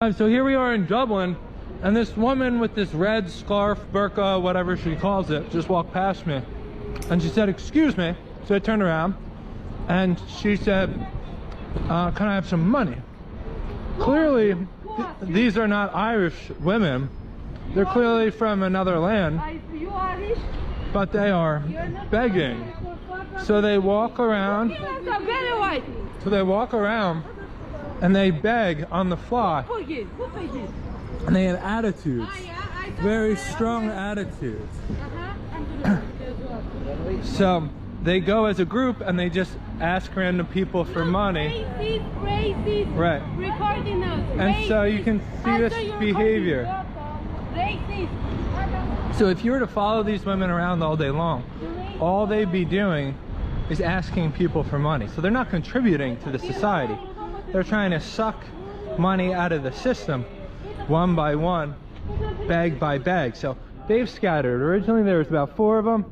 So here we are in Dublin, and this woman with this red scarf, burqa, whatever she calls it, just walked past me. And she said, "Excuse me." So I turned around, and she said, "Can I have some money?" Clearly, these are not Irish women. They're clearly from another land, but they are begging. So they walk around. And they beg on the fly, and they have attitudes, very strong attitudes. So they go as a group and they just ask random people for money. Right. And so you can see this behavior. So if you were to follow these women around all day long, all they'd be doing is asking people for money. So they're not contributing to the society. They're trying to suck money out of the system one by one, bag by bag. So they've scattered. Originally there was about 4 of them.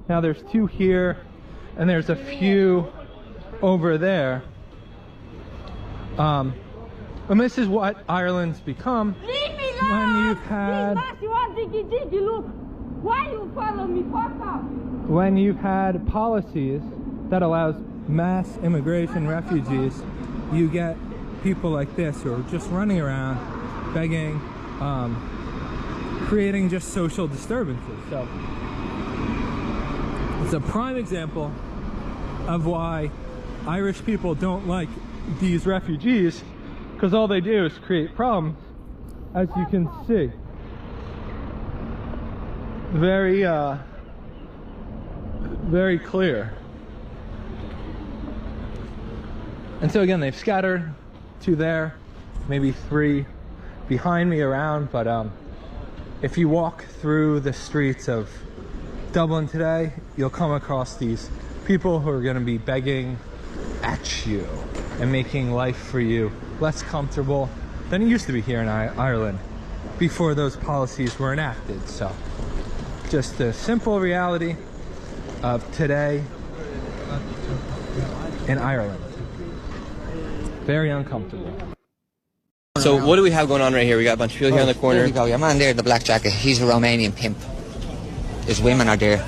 Now there's 2 here, and there's a few over there. And this is what Ireland's become when you've had... When you've had policies that allows mass immigration refugees, you get people like this who are just running around begging, creating just social disturbances. So it's a prime example of why Irish people don't like these refugees, because all they do is create problems, as you can see. Very clear. And so again, they've scattered 2 there, maybe 3 behind me around, but if you walk through the streets of Dublin today, you'll come across these people who are going to be begging at you and making life for you less comfortable than it used to be here in Ireland before those policies were enacted. So just the simple reality of today in Ireland. Very uncomfortable. So what do we have going on right here? We got a bunch of people here on the corner. There we go. Your man there in the black jacket, he's a Romanian pimp. His women are there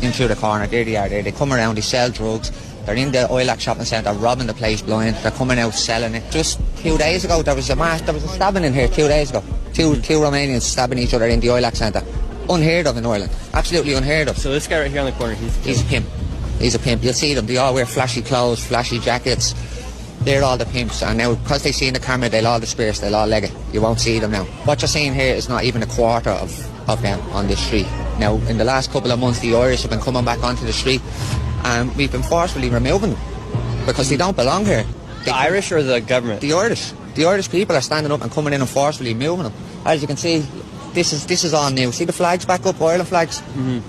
in through the corner. There they are there. They come around, they sell drugs. They're in the Oilac shopping centre robbing the place blind. They're coming out selling it. Just 2 days ago there was a stabbing in here 2 days ago. Two Romanians stabbing each other in the Oilac centre. Unheard of in Ireland. Absolutely unheard of. So this guy right here on the corner, he's a pimp. He's a pimp. You'll see them. They all wear flashy clothes, flashy jackets. They're all the pimps, and now because they see in the camera, they'll all disperse, they'll all leg it. You won't see them now. What you're seeing here is not even a quarter of them on this street. Now, in the last couple of months, the Irish have been coming back onto the street, and we've been forcefully removing them because they don't belong here. The Irish or the government? The Irish. The Irish people are standing up and coming in and forcefully moving them. As you can see, this is all new. See the flags back up, Ireland flags?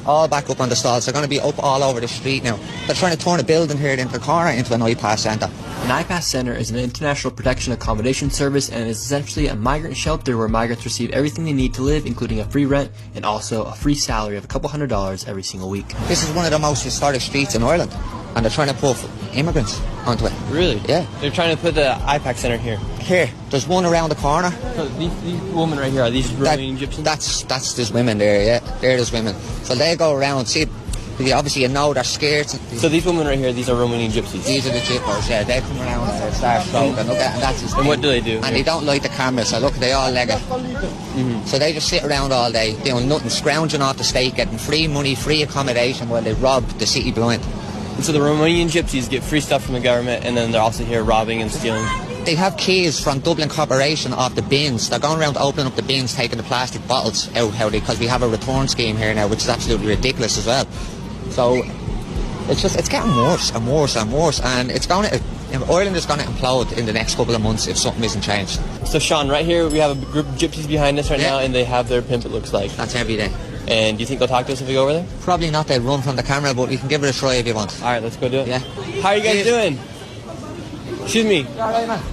All back up on the stalls. They're going to be up all over the street now. They're trying to turn a building here into the corner into an IPAS centre. An IPAS Center is an international protection accommodation service and is essentially a migrant shelter where migrants receive everything they need to live, including a free rent and also a free salary of a couple $100 every single week. This is one of the most historic streets in Ireland, and they're trying to put immigrants onto it. Really? Yeah. They're trying to put the IPAC Center here. Here, there's one around the corner. So these women right here, are these Romanian gypsies? That's these women there, yeah. They're those women. So they go around, see, obviously you know they're scared. So these women right here, these are Romanian gypsies? These are the gyppers, yeah. They come around and they start smoking, and that's his And what do they do? And they don't like the cameras, so look, they all leg it. So they just sit around all day, doing nothing, scrounging off the state, getting free money, free accommodation while they rob the city blind. And so the Romanian gypsies get free stuff from the government, and then they're also here robbing and stealing. They have keys from Dublin Corporation off the bins. They're going around opening up the bins, taking the plastic bottles out, because we have a return scheme here now, which is absolutely ridiculous as well. So it's getting worse and worse and worse, and Ireland is going to implode in the next couple of months if something isn't changed. So Sean, right here we have a group of gypsies behind us right now, and they have their pimp, it looks like. That's every day. And do you think they'll talk to us if we go over there? Probably not. They'll run from the camera, but we can give it a try if you want. All right, let's go do it. Yeah. How are you guys doing? Excuse me.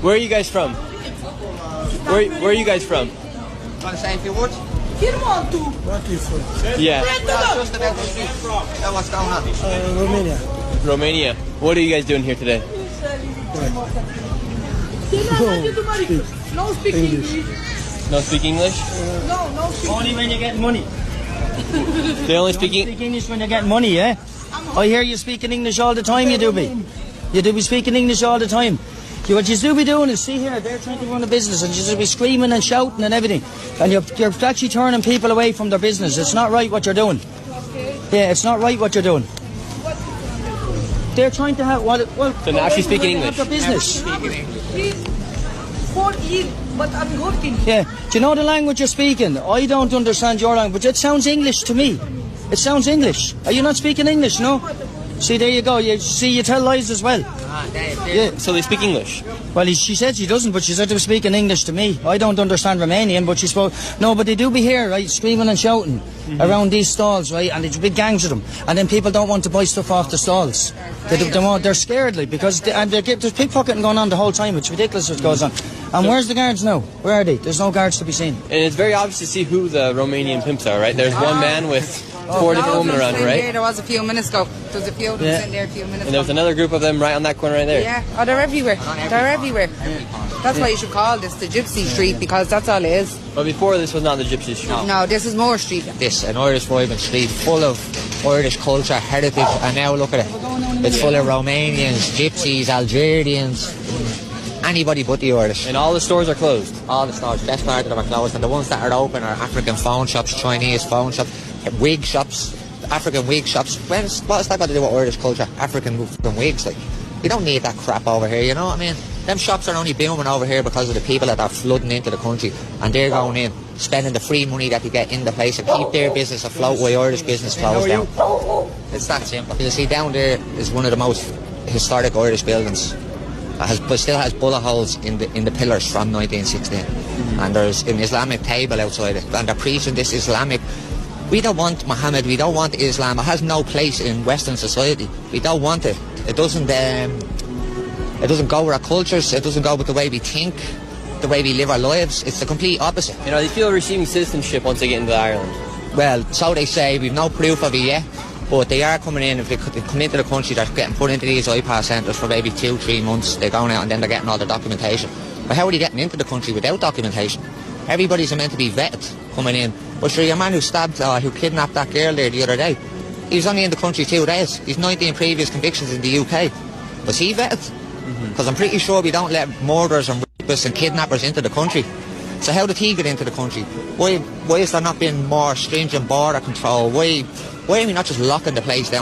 Where are you guys from? Where are you guys from? Want to say a few words? Yeah. Just about the street. What's going on? Romania. Romania. What are you guys doing here today? No speak English. No speak English? No speak. Only when you get money. They only speak Speak English when you get money, eh? I hear you speaking English all the time, you do be. You do be speaking English all the time. What you do be doing is, see here, they're trying to run a business and you just be screaming and shouting and everything. And you're actually turning people away from their business. It's not right what you're doing. Yeah, it's not right what you're doing. They're trying to have... So now she's speaking English. Their business. Please, for eat, but I'm working. Yeah. Do you know the language you're speaking? I don't understand your language. It sounds English to me. It sounds English. Are you not speaking English, no? See, there you go. You tell lies as well. Yeah. So they speak English? Well, she said she doesn't, but she said they were speaking English to me. I don't understand Romanian, but she spoke... No, but they do be here, right, screaming and shouting around these stalls, right, and there's big gangs of them. And then people don't want to buy stuff off the stalls. They're scared, like, because there's pickpocketing going on the whole time. It's ridiculous what goes on. And where's the guards now? Where are they? There's no guards to be seen. And it's very obvious to see who the Romanian pimps are, right? There's one man with 4 different women around, right? There was a few minutes ago. There was a few of them sitting there a few minutes And there was ago. another group of them right on that corner right there. Yeah, oh, they're everywhere. They're everywhere. That's why you should call this the Gypsy Street, because that's all it is. But before this was not the Gypsy Street. No, this is Moore Street. This, an Irish vibrant street full of Irish culture, heritage, and now look at it. It's full of Romanians, Gypsies, Algerians, anybody but the Irish. And all the stores are closed. All the stores, best part of them are closed, and the ones that are open are African phone shops, Chinese phone shops, wig shops, African wig shops. What's that got to do with Irish culture? African wigs, like. You don't need that crap over here, you know what I mean? Them shops are only booming over here because of the people that are flooding into the country, and they're going in, spending the free money that they get in the place to keep their business afloat while Irish business closed down. It's that simple. You see, down there is one of the most historic Irish buildings. But still has bullet holes in the pillars from 1916. And there's an Islamic table outside it, and they're preaching this Islamic. We don't want Muhammad, we don't want Islam. It has no place in Western society. We don't want it. It doesn't go with our cultures, it doesn't go with the way we think, the way we live our lives. It's the complete opposite. You know, they feel receiving citizenship once they get into Ireland. Well, so they say. We've no proof of it yet, but they are coming in. If they come into the country, they're getting put into these iPass centres for maybe 2-3 months. They're going out and then they're getting all their documentation. But how are they getting into the country without documentation? Everybody's meant to be vetted coming in. But sure, your man who kidnapped that girl there the other day, he was only in the country 2 days. He's 19 previous convictions in the UK. Was he vetted? Because I'm pretty sure we don't let murderers and rapists and kidnappers into the country. So how did he get into the country? Why is there not been more stringent border control? Why are we not just locking the place down?